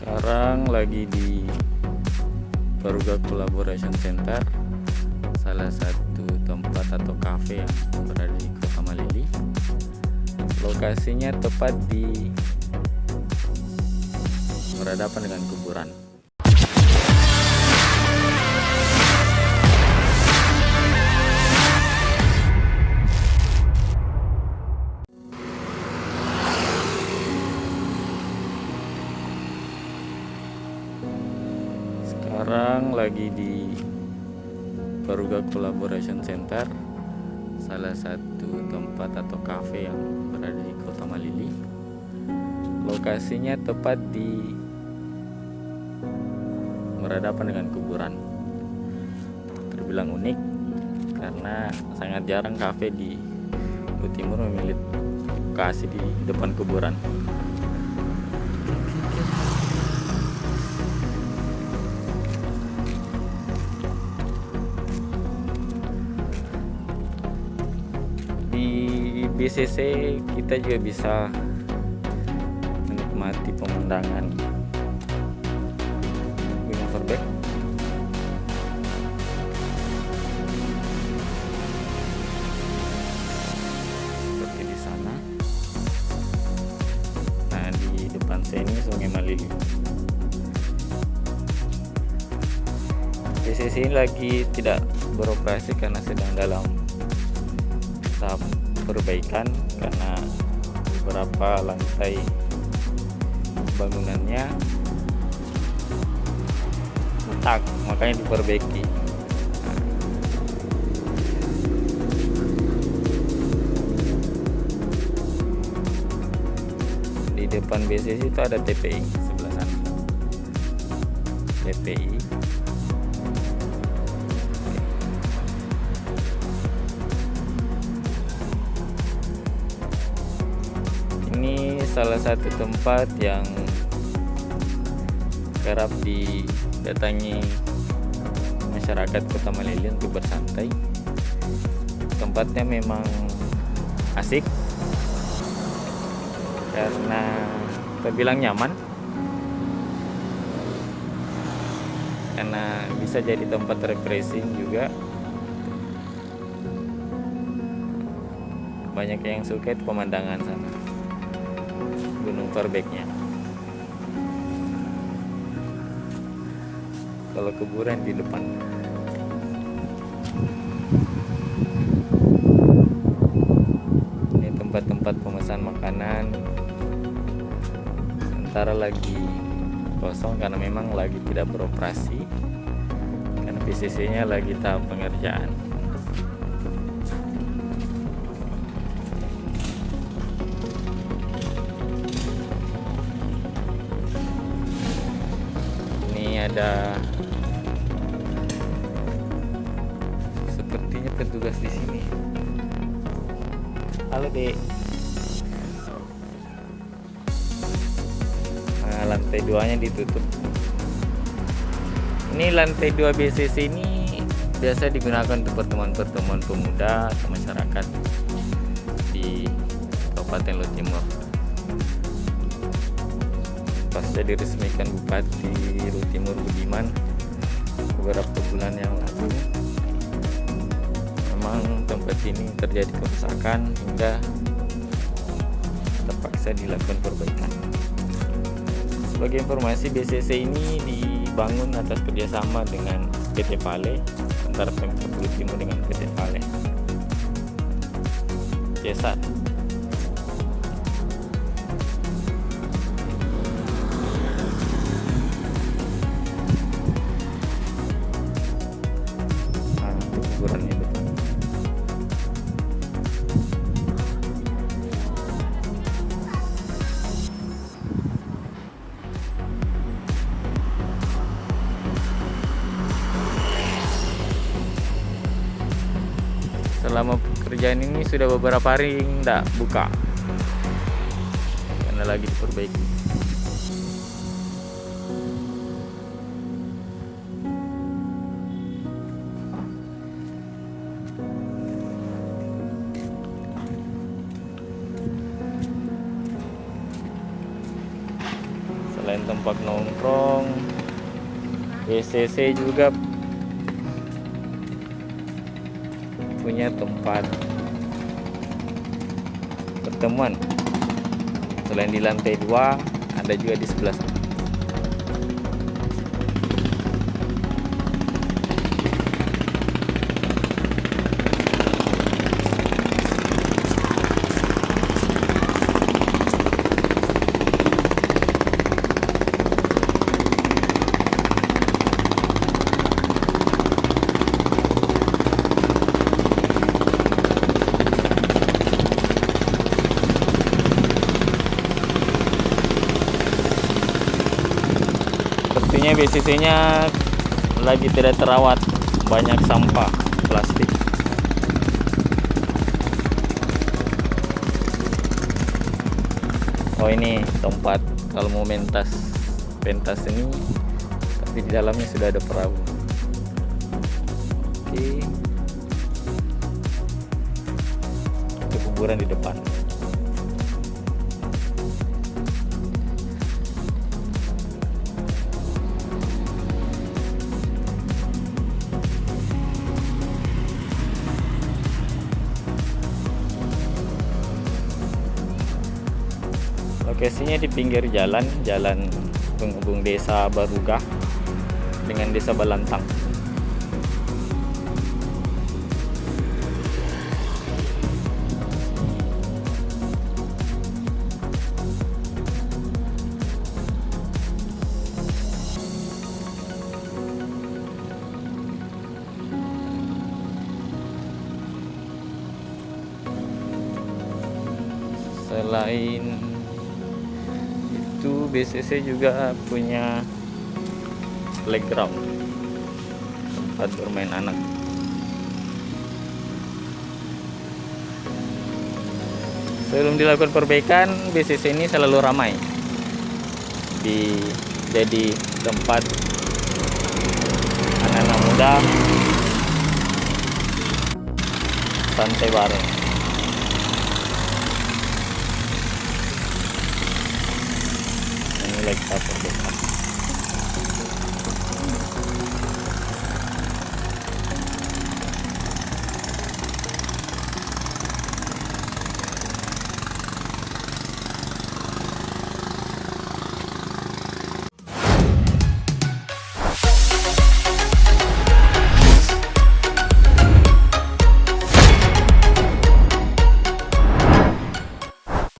Sekarang lagi di Perugak Collaboration Center, salah satu tempat atau kafe yang berada di Kota Malili. Lokasinya tepat di berhadapan dengan kuburan. Sekarang lagi di Perugak Collaboration Center, salah satu tempat atau kafe yang berada di Kota Malili. Lokasinya tepat di berhadapan dengan kuburan. Terbilang unik karena sangat jarang kafe di Luhut Timur memiliki lokasi di depan kuburan. Di BCC kita juga bisa menikmati pemandangan Gunung Verbek. Seperti di sana. Nah, di depan saya ini Sungai Malili. BCC ini lagi tidak beroperasi karena sedang dalam tahap perbaikan, karena beberapa lantai bangunannya retak, makanya diperbaiki. Di depan BCC itu ada TPI sebelah sana. TPI. Ini salah satu tempat yang kerap didatangi masyarakat Kota Malili untuk bersantai. Tempatnya memang asik karena terbilang nyaman, karena bisa jadi tempat refreshing juga. Banyak yang suka itu pemandangan sana, Gunung Verbeknya. Kalau kuburan di depan. Ini tempat-tempat pemesan makanan sementara lagi kosong karena memang lagi tidak beroperasi, karena BCC-nya lagi tahap pengerjaan. Ada sepertinya petugas di sini. Halo, Dek. Nah, lantai 2-nya ditutup. Ini lantai 2 BCC ini biasa digunakan untuk pertemuan-pertemuan pemuda atau masyarakat di Kabupaten Luhut Timur. Pasca diresmikan Bupati Luhut Timur Budiman beberapa bulan yang lalu, memang tempat ini terjadi kerusakan hingga terpaksa dilakukan perbaikan. Sebagai informasi, BCC ini dibangun atas kerjasama dengan PT Pale, antara Pemkab Luhut Timur dengan PT Pale. Desa kuburan itu. Selama pekerjaan ini sudah beberapa hari tidak buka karena lagi diperbaiki. Selain tempat nongkrong, BCC juga punya tempat pertemuan. Selain di lantai 2, ada juga di sebelah sana. Sepertinya BCC-nya lagi tidak terawat, banyak sampah plastik. Oh, ini tempat kalau mau pentas ini, tapi di dalamnya sudah ada perahu. Oke, itu kuburan di depan. Lokasinya di pinggir jalan penghubung Desa Barugah dengan Desa Balantang. Selain itu, BCC juga punya playground, tempat bermain anak. Sebelum dilakukan perbaikan, BCC ini selalu ramai, jadi tempat anak-anak muda santai bareng. Ini lagi kita perbaikan.